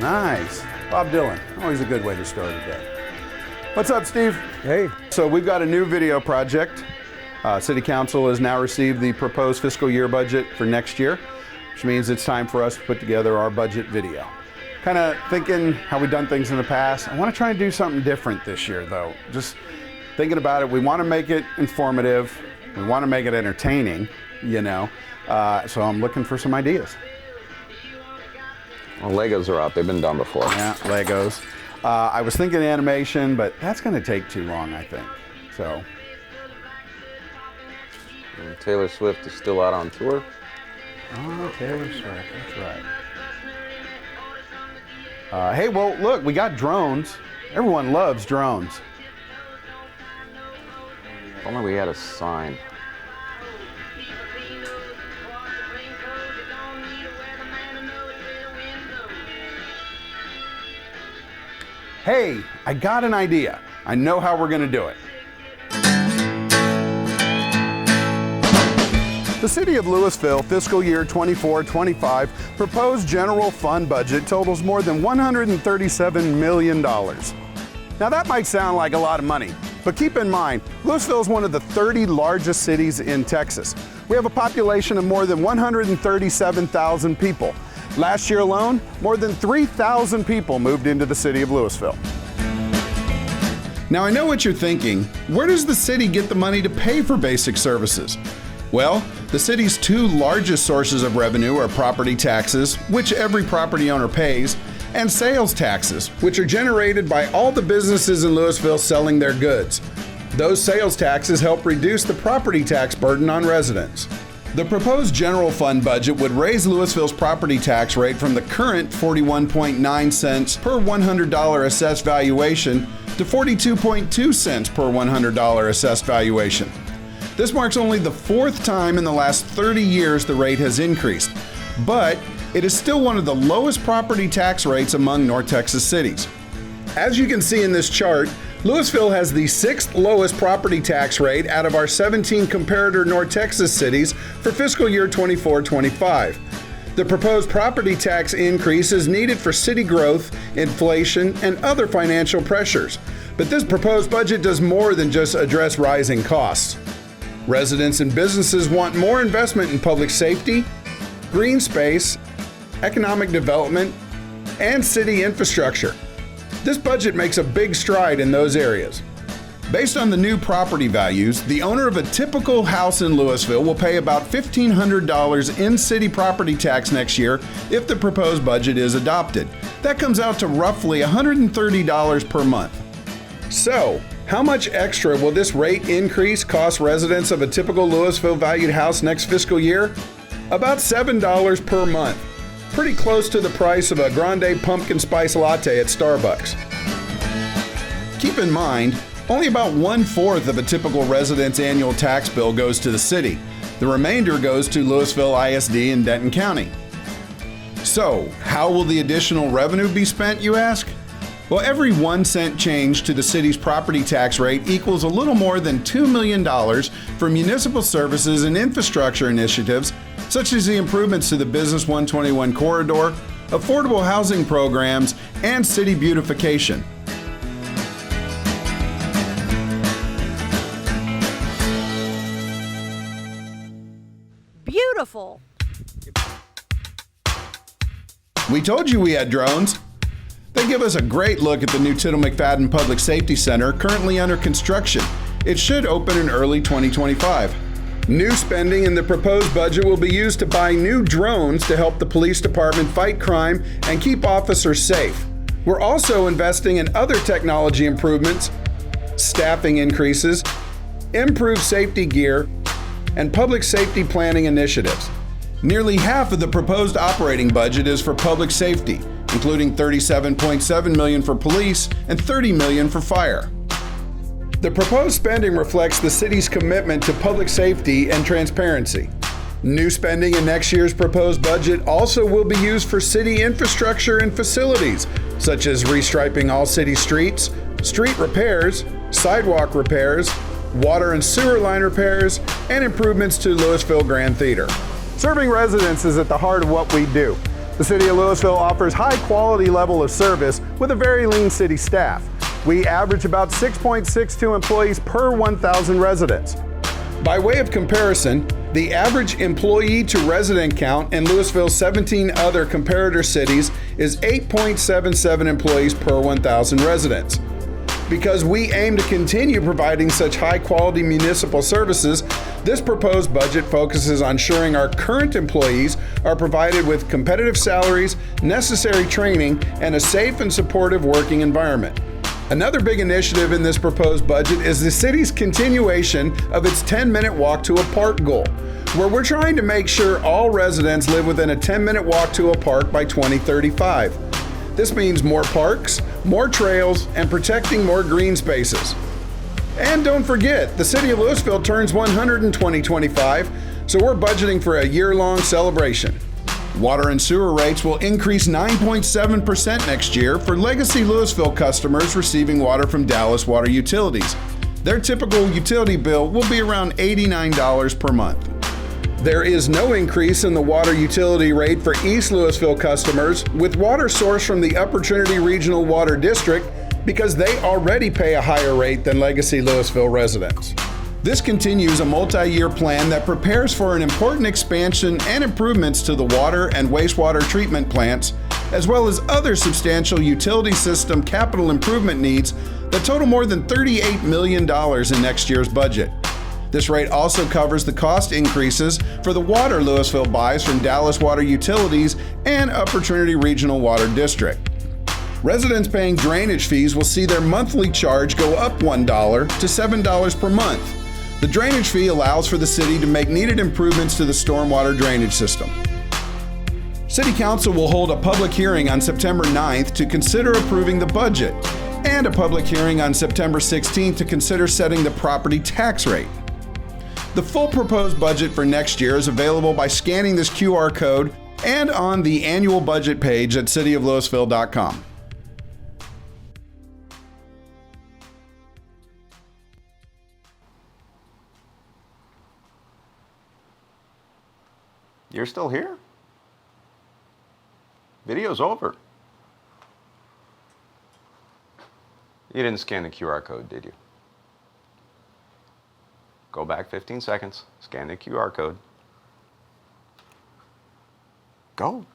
Nice. Bob Dylan, always a good way to start a day. What's up, Steve? Hey. So we've got a new video project. City Council has now received the proposed fiscal year budget for next year, which means it's time for us to put together our budget video. Kind of thinking how we've done things in the past. I want to try and do something different this year, though. Just thinking about it, we want to make it informative. We want to make it entertaining, you know. So I'm looking for some ideas. Well, Legos are out. They've been done before. Yeah, Legos. I was thinking animation, but that's going to take too long, I think. So. And Taylor Swift is still out on tour. Oh, Taylor Swift, that's right. Hey, well, look, we got drones. Everyone loves drones. If only we had a sign. Hey, I got an idea. I know how we're going to do it. The City of Lewisville fiscal year 24-25 proposed general fund budget totals more than $137 million. Now that might sound like a lot of money, but keep in mind, Lewisville is one of the 30 largest cities in Texas. We have a population of more than 137,000 people. Last year alone, more than 3,000 people moved into the City of Lewisville. Now I know what you're thinking. Where does the city get the money to pay for basic services? Well, the city's two largest sources of revenue are property taxes, which every property owner pays, and sales taxes, which are generated by all the businesses in Lewisville selling their goods. Those sales taxes help reduce the property tax burden on residents. The proposed general fund budget would raise Lewisville's property tax rate from the current 41.9 cents per $100 assessed valuation to 42.2 cents per $100 assessed valuation. This marks only the fourth time in the last 30 years the rate has increased, but it is still one of the lowest property tax rates among North Texas cities. As you can see in this chart, Lewisville has the sixth lowest property tax rate out of our 17 comparator North Texas cities for fiscal year 24-25. The proposed property tax increase is needed for city growth, inflation, and other financial pressures. But this proposed budget does more than just address rising costs. Residents and businesses want more investment in public safety, green space, economic development, and city infrastructure. This budget makes a big stride in those areas. Based on the new property values, the owner of a typical house in Lewisville will pay about $1,500 in city property tax next year if the proposed budget is adopted. That comes out to roughly $130 per month. So, how much extra will this rate increase cost residents of a typical Lewisville valued house next fiscal year? About $7 per month. Pretty close to the price of a grande pumpkin spice latte at Starbucks. Keep in mind, only about 1/4 of a typical resident's annual tax bill goes to the city. The remainder goes to Lewisville ISD and Denton County. So, how will the additional revenue be spent, you ask? Well, every 1 cent change to the city's property tax rate equals a little more than $2 million for municipal services and infrastructure initiatives, such as the improvements to the Business 121 corridor, affordable housing programs, and city beautification. Beautiful. We told you we had drones. They give us a great look at the new Tittle McFadden Public Safety Center currently under construction. It should open in early 2025. New spending in the proposed budget will be used to buy new drones to help the police department fight crime and keep officers safe. We're also investing in other technology improvements, staffing increases, improved safety gear, and public safety planning initiatives. Nearly half of the proposed operating budget is for public safety, including $37.7 million for police and $30 million for fire. The proposed spending reflects the city's commitment to public safety and transparency. New spending in next year's proposed budget also will be used for city infrastructure and facilities, such as restriping all city streets, street repairs, sidewalk repairs, water and sewer line repairs, and improvements to Lewisville Grand Theater. Serving residents is at the heart of what we do. The City of Lewisville offers high quality level of service with a very lean city staff. We average about 6.62 employees per 1,000 residents. By way of comparison, the average employee to resident count in Lewisville's 17 other comparator cities is 8.77 employees per 1,000 residents. Because we aim to continue providing such high-quality municipal services, this proposed budget focuses on ensuring our current employees are provided with competitive salaries, necessary training, and a safe and supportive working environment. Another big initiative in this proposed budget is the city's continuation of its 10-minute walk to a park goal, where we're trying to make sure all residents live within a 10-minute walk to a park by 2035. This means more parks, more trails, and protecting more green spaces. And don't forget, the City of Lewisville turns 100 in 2025, so we're budgeting for a year-long celebration. Water and sewer rates will increase 9.7% next year for legacy Lewisville customers receiving water from Dallas Water Utilities. Their typical utility bill will be around $89 per month. There is no increase in the water utility rate for East Lewisville customers with water sourced from the Upper Trinity Regional Water District because they already pay a higher rate than legacy Lewisville residents. This continues a multi-year plan that prepares for an important expansion and improvements to the water and wastewater treatment plants, as well as other substantial utility system capital improvement needs that total more than $38 million in next year's budget. This rate also covers the cost increases for the water Lewisville buys from Dallas Water Utilities and Upper Trinity Regional Water District. Residents paying drainage fees will see their monthly charge go up $1 to $7 per month. The drainage fee allows for the city to make needed improvements to the stormwater drainage system. City Council will hold a public hearing on September 9th to consider approving the budget, and a public hearing on September 16th to consider setting the property tax rate. The full proposed budget for next year is available by scanning this QR code and on the annual budget page at cityoflewisville.com. You're still here? Video's over. You didn't scan the QR code, did you? Go back 15 seconds, scan the QR code. Go.